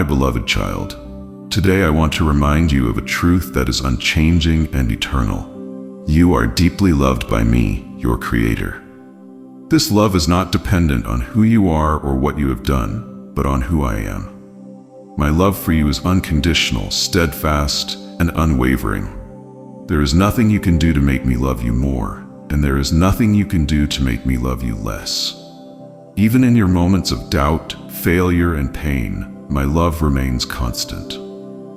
my beloved child. Today I want to remind you of a truth that is unchanging and eternal. You are deeply loved by me, your Creator. This love is not dependent on who you are or what you have done, but on who I am. My love for you is unconditional, steadfast, and unwavering. There is nothing you can do to make me love you more, and there is nothing you can do to make me love you less. Even in your moments of doubt, failure, and pain, my love remains constant.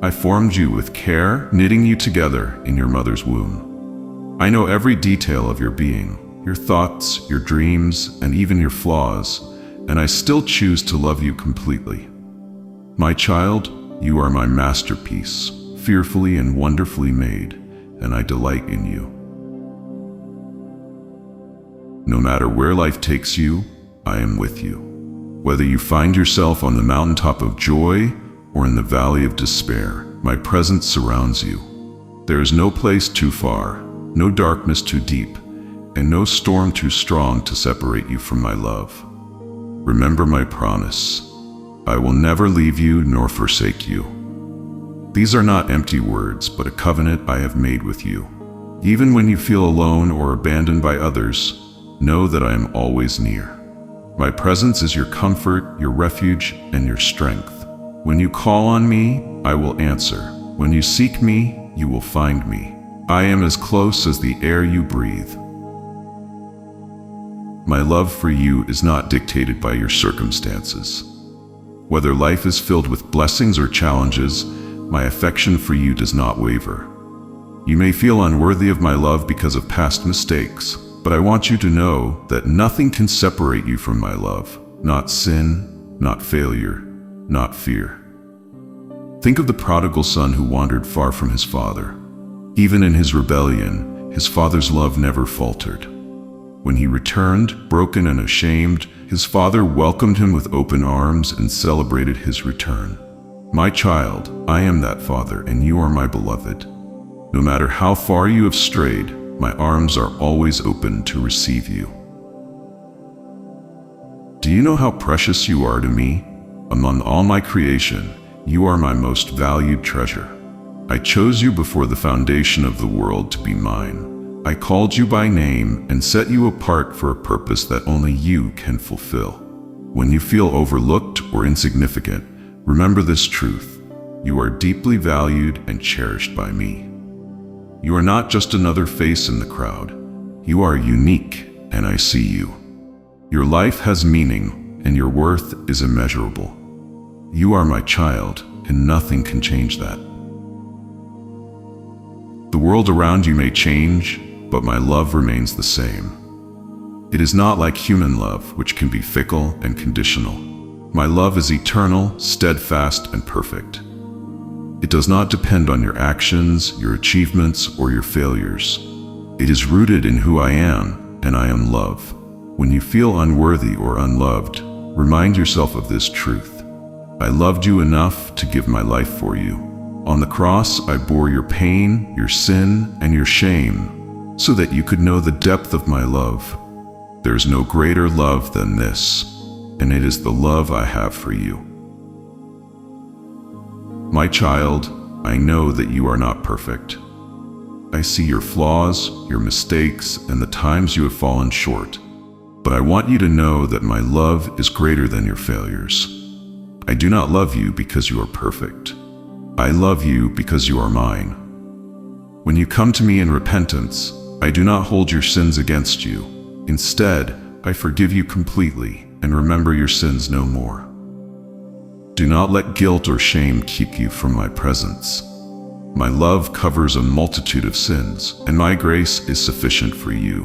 I formed you with care, knitting you together in your mother's womb. I know every detail of your being, your thoughts, your dreams, and even your flaws, and I still choose to love you completely. My child, you are my masterpiece, fearfully and wonderfully made, and I delight in you. No matter where life takes you, I am with you. Whether you find yourself on the mountaintop of joy or in the valley of despair, my presence surrounds you. There is no place too far, no darkness too deep, and no storm too strong to separate you from my love. Remember my promise. I will never leave you nor forsake you. These are not empty words, but a covenant I have made with you. Even when you feel alone or abandoned by others, know that I am always near. My presence is your comfort, your refuge, and your strength. When you call on me, I will answer. When you seek me, you will find me. I am as close as the air you breathe. My love for you is not dictated by your circumstances. Whether life is filled with blessings or challenges, my affection for you does not waver. You may feel unworthy of my love because of past mistakes, but I want you to know that nothing can separate you from my love. Not sin, not failure, not fear. Think of the prodigal son who wandered far from his father. Even in his rebellion, his father's love never faltered. When he returned, broken and ashamed, his father welcomed him with open arms and celebrated his return. My child, I am that father, and you are my beloved. No matter how far you have strayed, my arms are always open to receive you. Do you know how precious you are to me? Among all my creation, you are my most valued treasure. I chose you before the foundation of the world to be mine. I called you by name and set you apart for a purpose that only you can fulfill. When you feel overlooked or insignificant, remember this truth. You are deeply valued and cherished by me. You are not just another face in the crowd. You are unique, and I see you. Your life has meaning, and your worth is immeasurable. You are my child, and nothing can change that. The world around you may change, but my love remains the same. It is not like human love, which can be fickle and conditional. My love is eternal, steadfast, and perfect. It does not depend on your actions, your achievements, or your failures. It is rooted in who I am, and I am love. When you feel unworthy or unloved, remind yourself of this truth. I loved you enough to give my life for you. On the cross, I bore your pain, your sin, and your shame, so that you could know the depth of my love. There is no greater love than this, and it is the love I have for you. My child, I know that you are not perfect. I see your flaws, your mistakes, and the times you have fallen short. But I want you to know that my love is greater than your failures. I do not love you because you are perfect. I love you because you are mine. When you come to me in repentance, I do not hold your sins against you. Instead, I forgive you completely and remember your sins no more. Do not let guilt or shame keep you from my presence. My love covers a multitude of sins, and my grace is sufficient for you.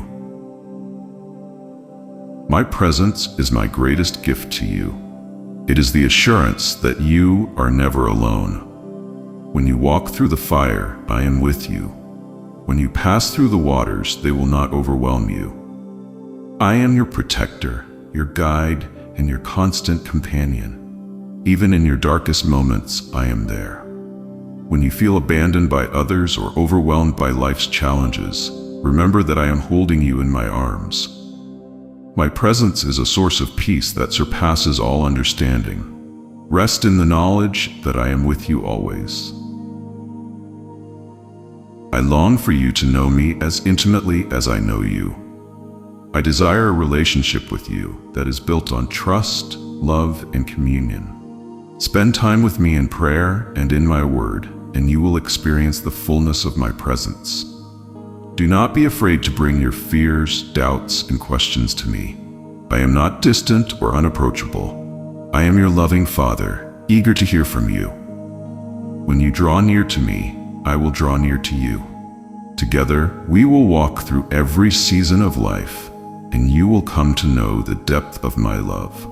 My presence is my greatest gift to you. It is the assurance that you are never alone. When you walk through the fire, I am with you. When you pass through the waters, they will not overwhelm you. I am your protector, your guide, and your constant companion. Even in your darkest moments, I am there. When you feel abandoned by others or overwhelmed by life's challenges, remember that I am holding you in my arms. My presence is a source of peace that surpasses all understanding. Rest in the knowledge that I am with you always. I long for you to know me as intimately as I know you. I desire a relationship with you that is built on trust, love, and communion. Spend time with me in prayer and in my word, and you will experience the fullness of my presence. Do not be afraid to bring your fears, doubts, and questions to me. I am not distant or unapproachable. I am your loving Father, eager to hear from you. When you draw near to me, I will draw near to you. Together, we will walk through every season of life, and you will come to know the depth of my love.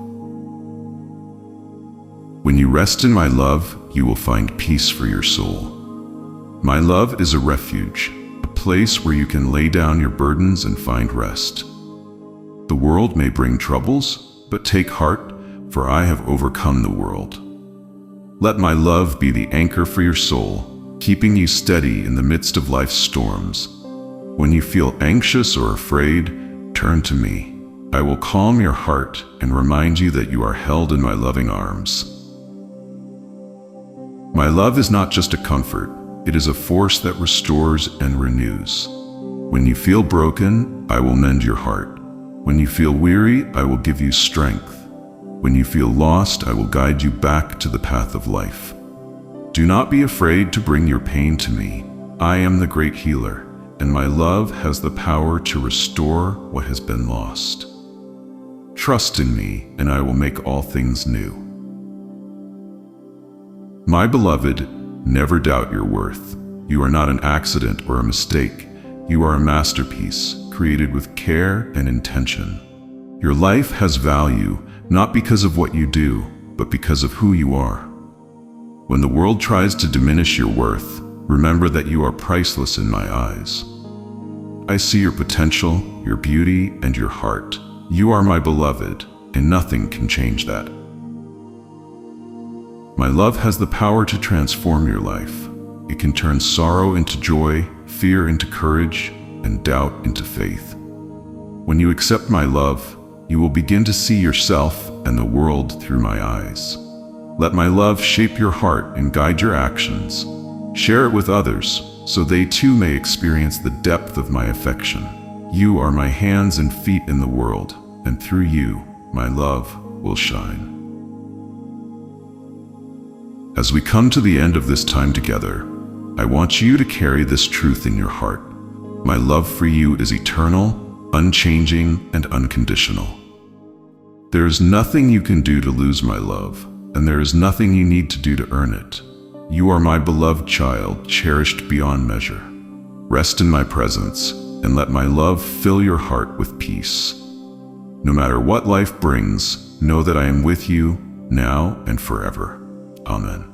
When you rest in my love, you will find peace for your soul. My love is a refuge, a place where you can lay down your burdens and find rest. The world may bring troubles, but take heart, for I have overcome the world. Let my love be the anchor for your soul, keeping you steady in the midst of life's storms. When you feel anxious or afraid, turn to me. I will calm your heart and remind you that you are held in my loving arms. My love is not just a comfort, it is a force that restores and renews. When you feel broken, I will mend your heart. When you feel weary, I will give you strength. When you feel lost, I will guide you back to the path of life. Do not be afraid to bring your pain to me. I am the great healer, and my love has the power to restore what has been lost. Trust in me, and I will make all things new. My beloved, never doubt your worth. You are not an accident or a mistake. You are a masterpiece, created with care and intention. Your life has value, not because of what you do, but because of who you are. When the world tries to diminish your worth, remember that you are priceless in my eyes. I see your potential, your beauty, and your heart. You are my beloved, and nothing can change that. My love has the power to transform your life. It can turn sorrow into joy, fear into courage, and doubt into faith. When you accept my love, you will begin to see yourself and the world through my eyes. Let my love shape your heart and guide your actions. Share it with others, so they too may experience the depth of my affection. You are my hands and feet in the world, and through you, my love will shine. As we come to the end of this time together, I want you to carry this truth in your heart. My love for you is eternal, unchanging, and unconditional. There is nothing you can do to lose my love, and there is nothing you need to do to earn it. You are my beloved child, cherished beyond measure. Rest in my presence, and let my love fill your heart with peace. No matter what life brings, know that I am with you now and forever. Amen.